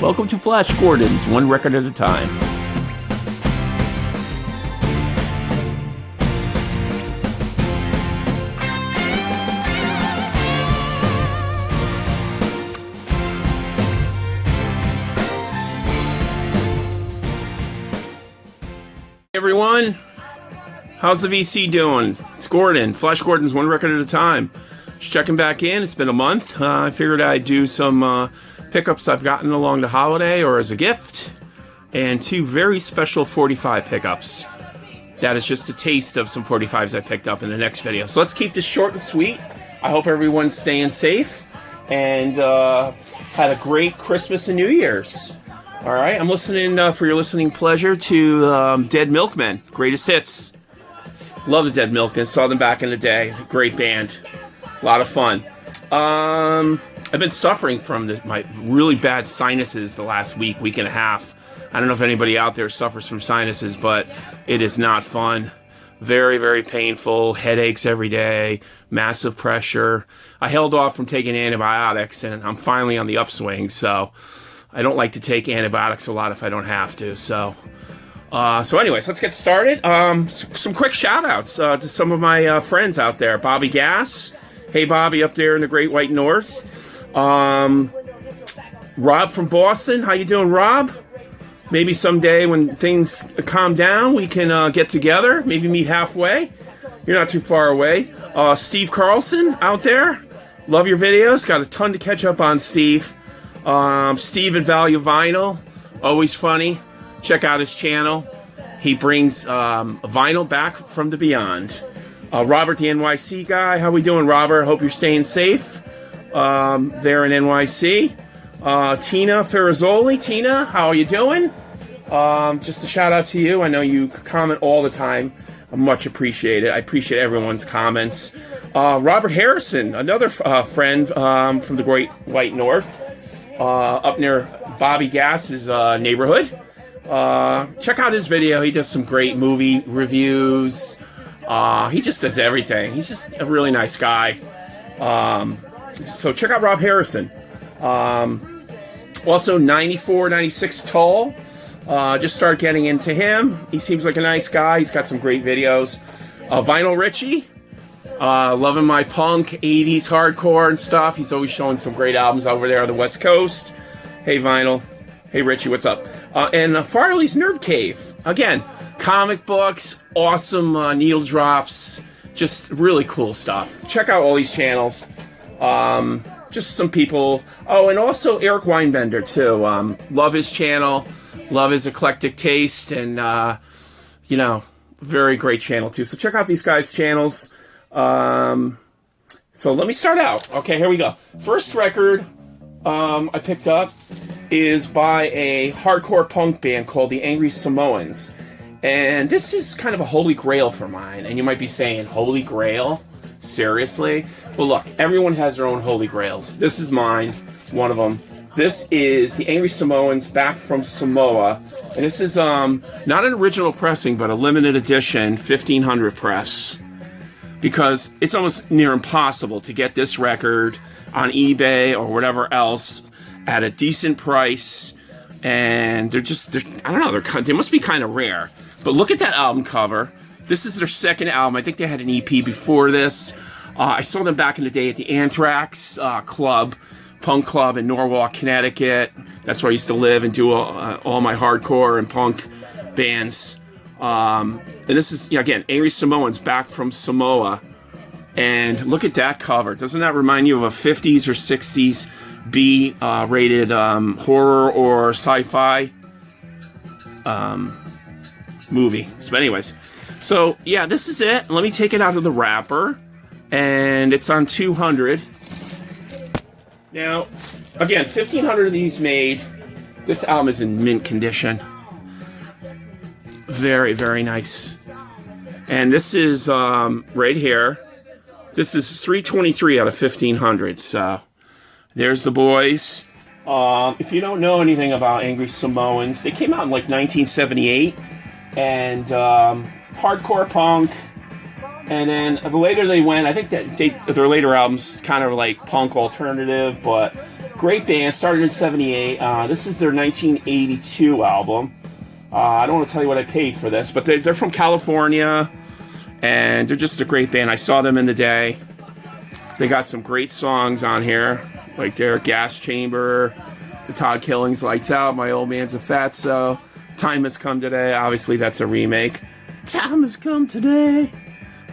Welcome to Flash Gordon's One Record at a Time. Hey everyone, how's the VC doing? It's Gordon, Flash Gordon's One Record at a Time. Just checking back in. It's been a month. I figured I'd do some pickups I've gotten along the holiday or as a gift, and two very special 45 pickups. That is just a taste of some 45s I picked up in the next video. So let's keep this short and sweet. I hope everyone's staying safe and had a great Christmas and New Year's. All right, I'm listening for your listening pleasure to Dead Milkmen, greatest hits. Love the Dead Milkmen. Saw them back in the day. Great band. A lot of fun. I've been suffering from my really bad sinuses the last week and a half. I don't know if anybody out there suffers from sinuses, but it is not fun. Very, very painful. Headaches every day. Massive pressure. I held off from taking antibiotics, and I'm finally on the upswing, so I don't like to take antibiotics a lot if I don't have to. So anyways, let's get started. Some quick shout-outs to some of my friends out there. Bobby Gass. Hey, Bobby, up there in the Great White North. Rob from Boston. How you doing, Rob? Maybe someday when things calm down, we can get together. Maybe meet halfway. You're not too far away. Steve Carlson out there. Love your videos. Got a ton to catch up on, Steve. Steve at Value Vinyl. Always funny. Check out his channel. He brings vinyl back from the beyond. Robert, the NYC guy. How we doing, Robert? Hope you're staying safe there in NYC. Tina Ferrazzoli. Tina, how are you doing? Just a shout out to you. I know you comment all the time. I much appreciate it. I appreciate everyone's comments. Robert Harrison, another friend from the Great White North, up near Bobby Gass's neighborhood. Check out his video. He does some great movie reviews. He just does everything. He's just a really nice guy. So check out Rob Harrison. Also 94, 96 tall. Just start getting into him. He seems like a nice guy. He's got some great videos. Vinyl Richie. Loving my punk, 80s hardcore and stuff. He's always showing some great albums over there on the West Coast. Hey, Vinyl. Hey, Richie, what's up? And Farley's Nerd Cave. Again, comic books, awesome needle drops, just really cool stuff. Check out all these channels. Just some people. Oh, and also Eric Weinbender, too. Love his channel. Love his eclectic taste. And, very great channel, too. So check out these guys' channels. So let me start out. Okay, here we go. First record I picked up is by a hardcore punk band called the Angry Samoans. And this is kind of a holy grail for mine. And you might be saying, Holy Grail? Seriously? Well, look, everyone has their own holy grails. This is mine, one of them. This is the Angry Samoans, back from Samoa. And this is not an original pressing, but a limited edition 1500 press. Because it's almost near impossible to get this record on eBay or whatever else at a decent price. And they're I don't know, they must be kind of rare. But look at that album cover. This is their second album. I think they had an EP before this. I saw them back in the day at the Anthrax Club, punk club in Norwalk, Connecticut. That's where I used to live and do all my hardcore and punk bands. And this is, again, Angry Samoans, back from Samoa. And look at that cover. Doesn't that remind you of a 50s or 60s B-rated horror or sci-fi movie? So anyways, so yeah, this is it. Let me take it out of the wrapper. And it's on 200. Now, again, 1,500 of these made. This album is in mint condition. Very, very nice. And this is right here. This is 323 out of 1,500. So there's the boys. If you don't know anything about Angry Samoans, they came out in like 1978. And hardcore punk. And then the later they went, I think that their later albums kind of like punk alternative, but Great band, started in 78. This is their 1982 album. I don't want to tell you what I paid for this, but they're from California, and they're just a great band. I saw them in the day. They got some great songs on here, like their Gas Chamber, the Todd Killings Lights Out, My Old Man's a Fatso, Time Has Come Today. Obviously, that's a remake. Time Has Come Today.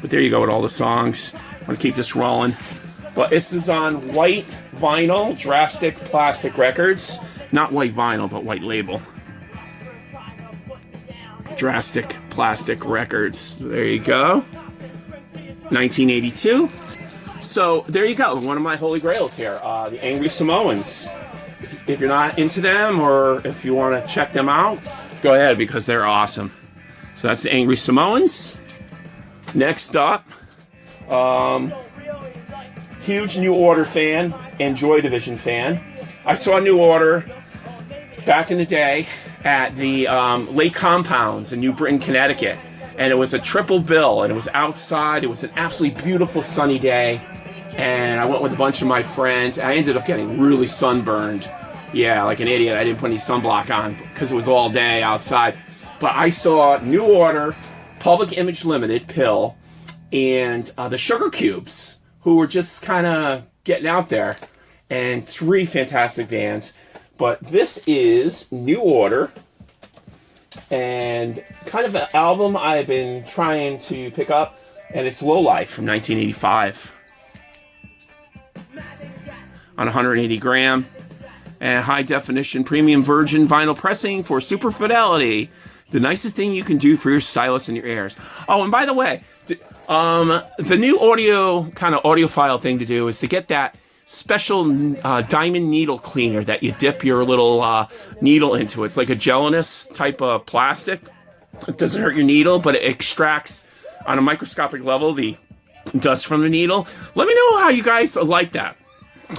But there you go with all the songs. I'm going to keep this rolling. But this is on white vinyl, Drastic Plastic Records. Not white vinyl, but white label. Drastic Plastic Records. There you go. 1982. So there you go. One of my holy grails here. The Angry Samoans. If you're not into them, or if you want to check them out, go ahead, because they're awesome. So that's the Angry Samoans. Next up, huge New Order fan and Joy Division fan. I saw New Order back in the day at the Lake Compounds in New Britain, Connecticut. And it was a triple bill, and it was outside. It was an absolutely beautiful sunny day. And I went with a bunch of my friends. I ended up getting really sunburned. Yeah, like an idiot. I didn't put any sunblock on because it was all day outside. But I saw New Order, Public Image Limited, Pill, and the Sugar Cubes, who were just kind of getting out there. And three fantastic bands. But this is New Order, and kind of an album I've been trying to pick up, and it's Low Life from 1985. On 180 gram, and high definition premium virgin vinyl pressing for super fidelity. The nicest thing you can do for your stylus and your heirs. Oh, and by the way, the new audio, kind of audiophile thing to do is to get that special diamond needle cleaner that you dip your little needle into. It's like a gelatinous type of plastic. It doesn't hurt your needle, but it extracts on a microscopic level the dust from the needle. Let me know how you guys like that.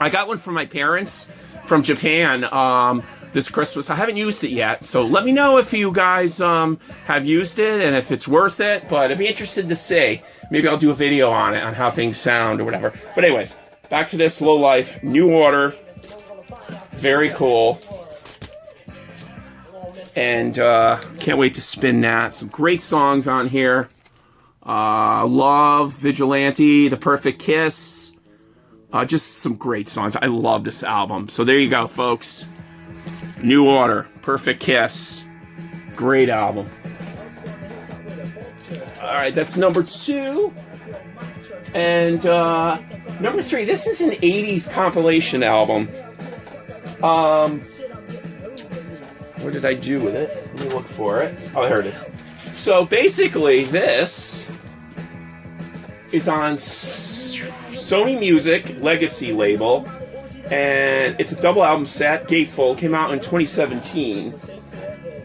I got one from my parents from Japan this Christmas. I haven't used it yet, so let me know if you guys have used it and if it's worth it, but I'd be interested to see. Maybe I'll do a video on it, on how things sound or whatever. But anyways, back to this Low Life, New Order. Very cool. And can't wait to spin that. Some great songs on here. Love, Vigilante, The Perfect Kiss. Just some great songs. I love this album. So there you go, folks. New Order, Perfect Kiss. Great album. Alright, that's number 2. And number 3, this is an 80s compilation album. What did I do with it? Let me look for it. Oh, here it is. So basically, this is on Sony Music Legacy label, and it's a double album set, gatefold, came out in 2017,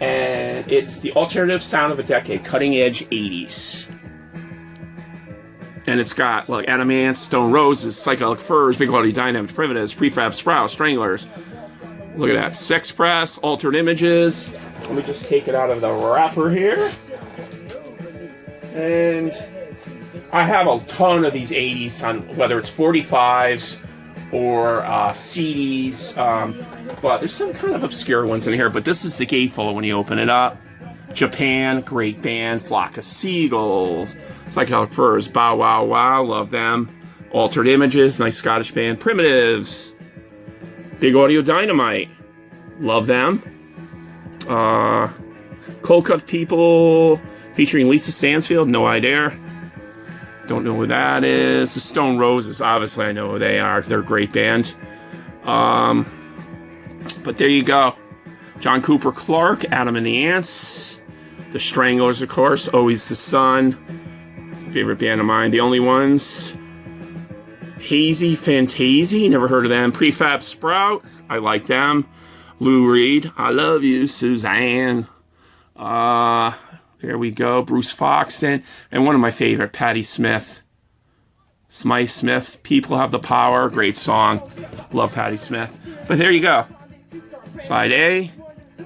and it's the alternative sound of a decade, cutting edge 80s. And it's got like Adam Ant, Stone Roses, Psychedelic Furs, Big Quality Dynamics, Primitives, Prefab Sprout, Stranglers. Look at that. Sex Press, Altered Images. Let me just take it out of the wrapper here. And I have a ton of these 80s, on whether it's 45s or CDs. But there's some kind of obscure ones in here. But this is the gatefold when you open it up. Japan, great band. Flock of Seagulls. Psychedelic Furs, Bow Wow Wow, love them. Altered Images, nice Scottish band. Primitives. Big Audio Dynamite, love them. Cold Cut People, featuring Lisa Stansfield, no idea. Don't know who that is. The Stone Roses, obviously I know who they are. They're a great band. But there you go. John Cooper Clarke, Adam and the Ants. The Stranglers, of course, Always the Sun. Favorite band of mine, The Only Ones. Hazy Fantasy, never heard of them. Prefab Sprout, I like them. Lou Reed, I love you, Suzanne. There we go. Bruce Foxton, and one of my favorite, Patti Smith. Smythe Smith, People Have the Power, great song. Love Patti Smith. But there you go. Side A,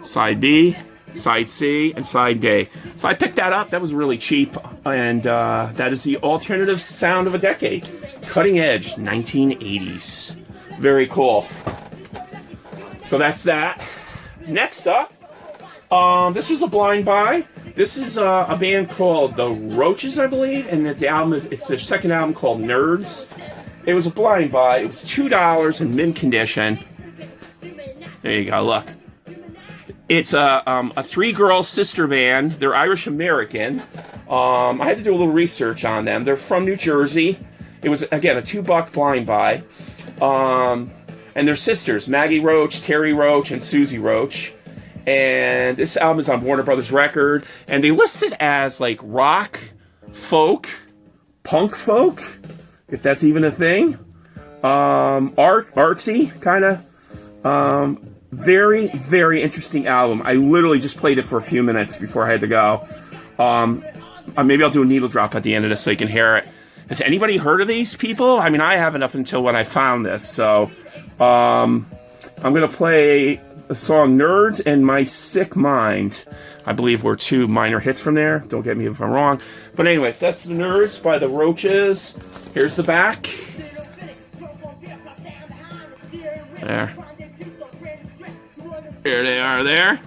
Side B, Side C, and Side D. So I picked that up. That was really cheap. And that is the alternative sound of a decade. Cutting edge, 1980s. Very cool. So that's that. Next up, this was a blind buy. This is a band called The Roaches, I believe, and the album it's their second album called Nerds. It was a blind buy. It was $2 in mint condition. There you go. Look, it's a three-girl sister band. They're Irish American. I had to do a little research on them. They're from New Jersey. It was again a $2 blind buy. And they're sisters, Maggie Roach, Terry Roach, and Susie Roach. And this album is on Warner Brothers Record. And they list it as like rock, folk, punk folk, if that's even a thing. Artsy, kind of. Very, very interesting album. I literally just played it for a few minutes before I had to go. Maybe I'll do a needle drop at the end of this so you can hear it. Has anybody heard of these people? I mean, I haven't up until when I found this. So I'm going to play the song Nerds and My Sick Mind. I believe were two minor hits from there. Don't get me if I'm wrong. But anyways, that's the Nerds by the Roaches. Here's the back. There. There they are there.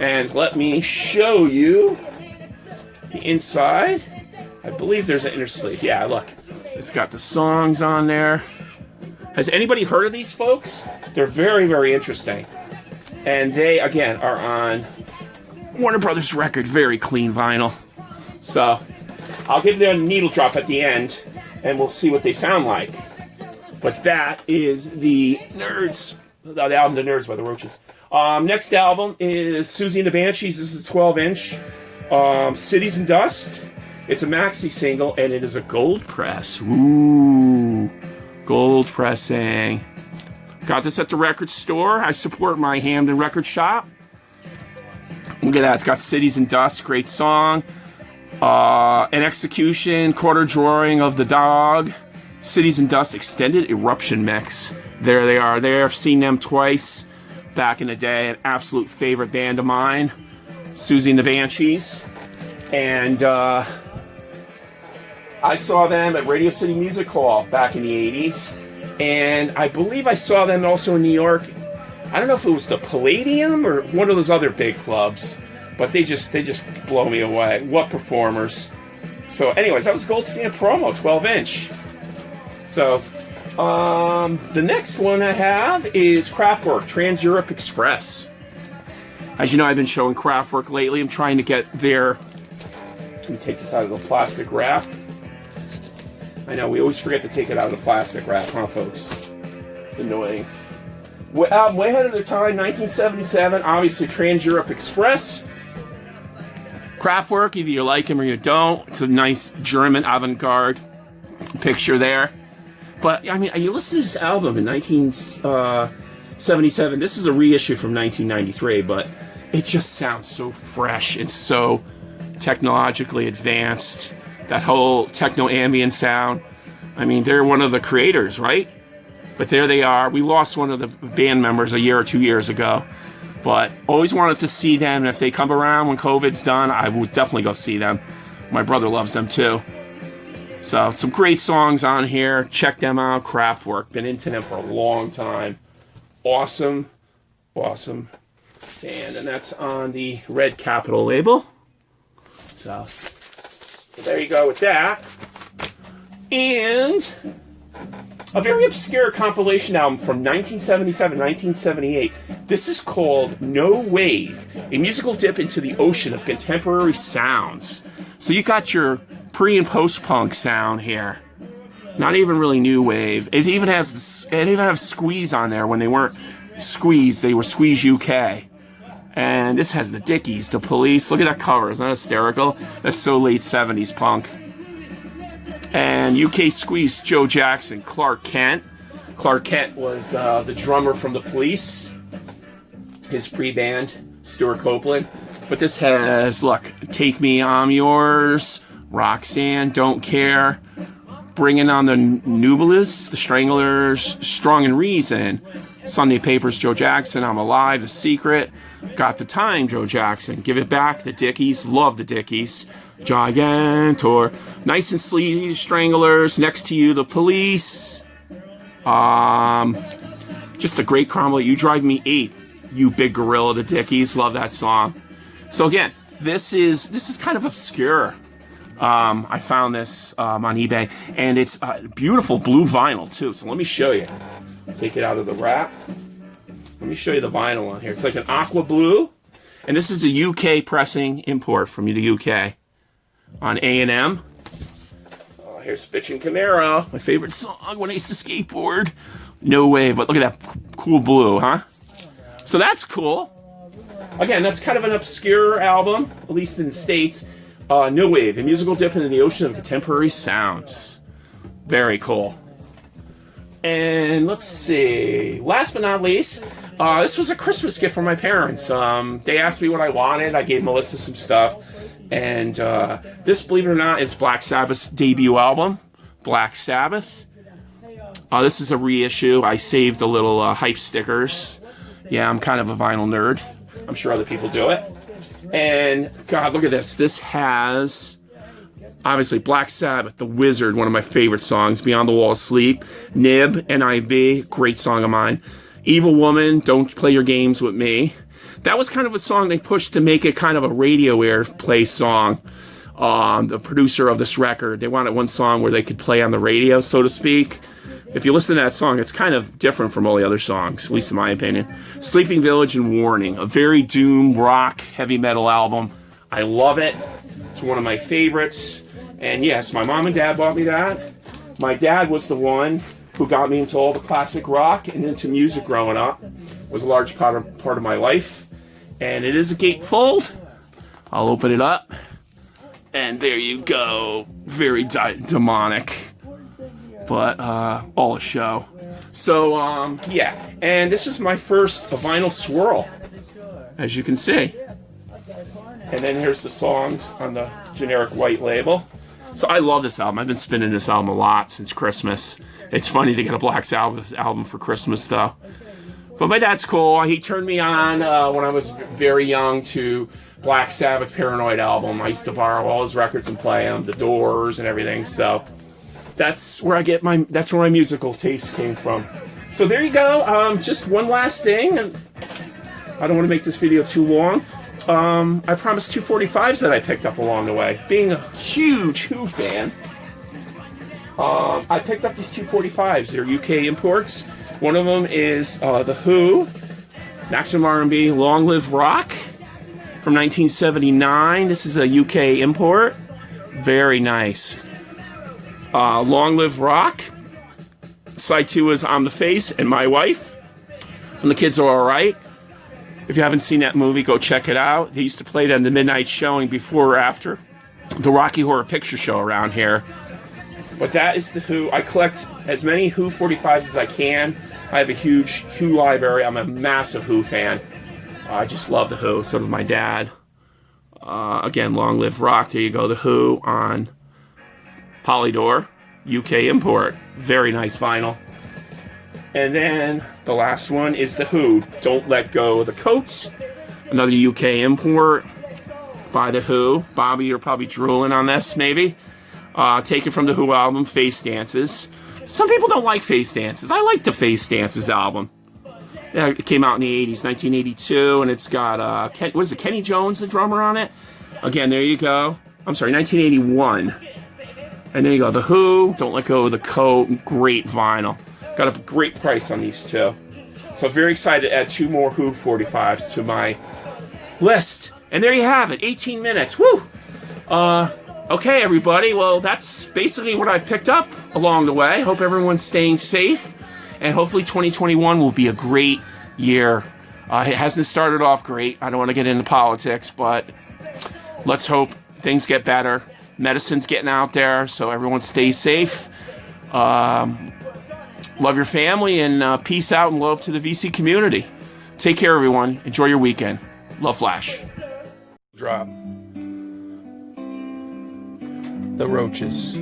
And let me show you the inside. I believe there's an inner sleeve. Yeah, look. It's got the songs on there. Has anybody heard of these folks? They're very, very interesting. And they, again, are on Warner Brothers Record. Very clean vinyl. So, I'll give them a needle drop at the end, and we'll see what they sound like. But that is the Nerds. The album, The Nerds by the Roaches. Next album is Susie and the Banshees. This is a 12-inch. Cities and Dust. It's a maxi single, and it is a gold press. Ooh, gold pressing. Got this at the record store. I support my Hamden record shop. Look at that. It's got Cities and Dust. Great song. An Execution, quarter drawing of the dog. Cities and Dust extended eruption mix. There they are there. I've seen them twice back in the day. An absolute favorite band of mine. Susie and the Banshees. And I saw them at Radio City Music Hall back in the 80s. And I believe I saw them also in New York. I don't know if it was the Palladium or one of those other big clubs. But they just blow me away. What performers. So anyways, that was Gold Stand promo, 12-inch. So, the next one I have is Kraftwerk, Trans-Europe Express. As you know, I've been showing Kraftwerk lately. I'm trying to get their... Let me take this out of the plastic wrap. I know, we always forget to take it out of the plastic wrap, huh, folks? It's annoying. Way ahead of their time, 1977, obviously Trans-Europe Express. Kraftwerk, either you like him or you don't. It's a nice German avant-garde picture there. But, I mean, you listen to this album in 1977. This is a reissue from 1993, but it just sounds so fresh and so technologically advanced. That whole techno-ambient sound. I mean, they're one of the creators, right? But there they are. We lost one of the band members a year or 2 years ago. But always wanted to see them. And if they come around when COVID's done, I would definitely go see them. My brother loves them too. So, some great songs on here. Check them out. Kraftwerk. Been into them for a long time. Awesome. Awesome band. And that's on the Red Capitol label. So there you go with that. And a very obscure compilation album from 1977, 1978. This is called No Wave, a musical dip into the ocean of contemporary sounds. So you got your pre- and post-punk sound here. Not even really new wave. It even has Squeeze on there. When they weren't Squeeze, they were Squeeze UK. And this has the Dickies, the Police. Look at that cover. Isn't that hysterical? That's so late 70s punk. And UK Squeeze, Joe Jackson, Clark Kent. Clark Kent was the drummer from the Police. His pre-band, Stuart Copeland. But this has, look, Take Me, I'm Yours, Roxanne, Don't Care, Bringing on the Nubilis, The Stranglers, Strong and Reason, Sunday Papers, Joe Jackson, I'm Alive, The Secret, Got the Time, Joe Jackson, Give It Back, The Dickies, Love the Dickies, Gigantor, Nice and Sleazy, The Stranglers, Next to You, The Police, just a great combo, You Drive Me Ape. You Big Gorilla, the Dickies. Love that song. So again, this is kind of obscure. I found this on eBay, and it's beautiful blue vinyl too. So let me show you. Take it out of the wrap. Let me show you the vinyl on here. It's like an aqua blue, and this is a UK pressing import from the UK on A&M. Here's Bitchin' Camaro, my favorite song when I used to skateboard. No way, but look at that cool blue, huh? So that's cool. Again, that's kind of an obscure album, at least in the States. No Wave, a musical dip into the ocean of contemporary sounds. Very cool. And let's see. Last but not least, this was a Christmas gift from my parents. They asked me what I wanted. I gave Melissa some stuff. And this, believe it or not, is Black Sabbath's debut album, Black Sabbath. This is a reissue. I saved the little hype stickers. Yeah, I'm kind of a vinyl nerd. I'm sure other people do it. And, God, look at this. This has, obviously, Black Sabbath, The Wizard, one of my favorite songs, Beyond the Wall of Sleep, Nib, NIB, great song of mine, Evil Woman, Don't Play Your Games With Me. That was kind of a song they pushed to make it kind of a radio airplay song. The producer of this record, they wanted one song where they could play on the radio, so to speak. If you listen to that song, it's kind of different from all the other songs, at least in my opinion. Sleeping Village and Warning, a very doom rock heavy metal album. I love it. It's one of my favorites. And yes, my mom and dad bought me that. My dad was the one who got me into all the classic rock and into music growing up. It was a large part of my life. And it is a gatefold. I'll open it up. And there you go. Very demonic. But all a show. So, yeah. And this is my first vinyl swirl, as you can see. And then here's the songs on the generic white label. So I love this album. I've been spinning this album a lot since Christmas. It's funny to get a Black Sabbath album for Christmas, though. But my dad's cool. He turned me on when I was very young to Black Sabbath Paranoid album. I used to borrow all his records and play them, The Doors and everything. So that's where that's where my musical taste came from. So there you go. Just one last thing, and I don't want to make this video too long. I promised 245s that I picked up along the way. Being a huge Who fan, I picked up these 245s. They're UK imports. One of them is The Who, Maximum R&B, Long Live Rock from 1979. This is a UK import. Very nice. Long Live Rock. Side 2 is I'm the Face and My Wife. And the Kids Are Alright. If you haven't seen that movie, go check it out. They used to play it on the midnight showing before or after the Rocky Horror Picture Show around here. But that is The Who. I collect as many Who 45s as I can. I have a huge Who library. I'm a massive Who fan. I just love The Who. So does my dad. Again, Long Live Rock. There you go. The Who on Polydor. UK import. Very nice vinyl. And then the last one is The Who, Don't Let Go of the Coats. Another UK import by The Who. Bobby, you're probably drooling on this, maybe. Taken from the Who album, Face Dances. Some people don't like Face Dances. I like the Face Dances album. Yeah, it came out in the 80s, 1982, and it's got, Kenny Jones, the drummer on it? Again, there you go. I'm sorry, 1981. And there you go, The Who, Don't Let Go of the Coat, great vinyl. Got a great price on these two. So very excited to add 2 more Who 45s to my list. And there you have it, 18 minutes, woo! Okay, everybody, well, that's basically what I picked up along the way. Hope everyone's staying safe, and hopefully 2021 will be a great year. It hasn't started off great. I don't want to get into politics, but let's hope things get better. Medicine's getting out there, so everyone stays safe. Love your family, and peace out and love to the VC community. Take care, everyone. Enjoy your weekend. Love, Flash. Drop. The Roaches.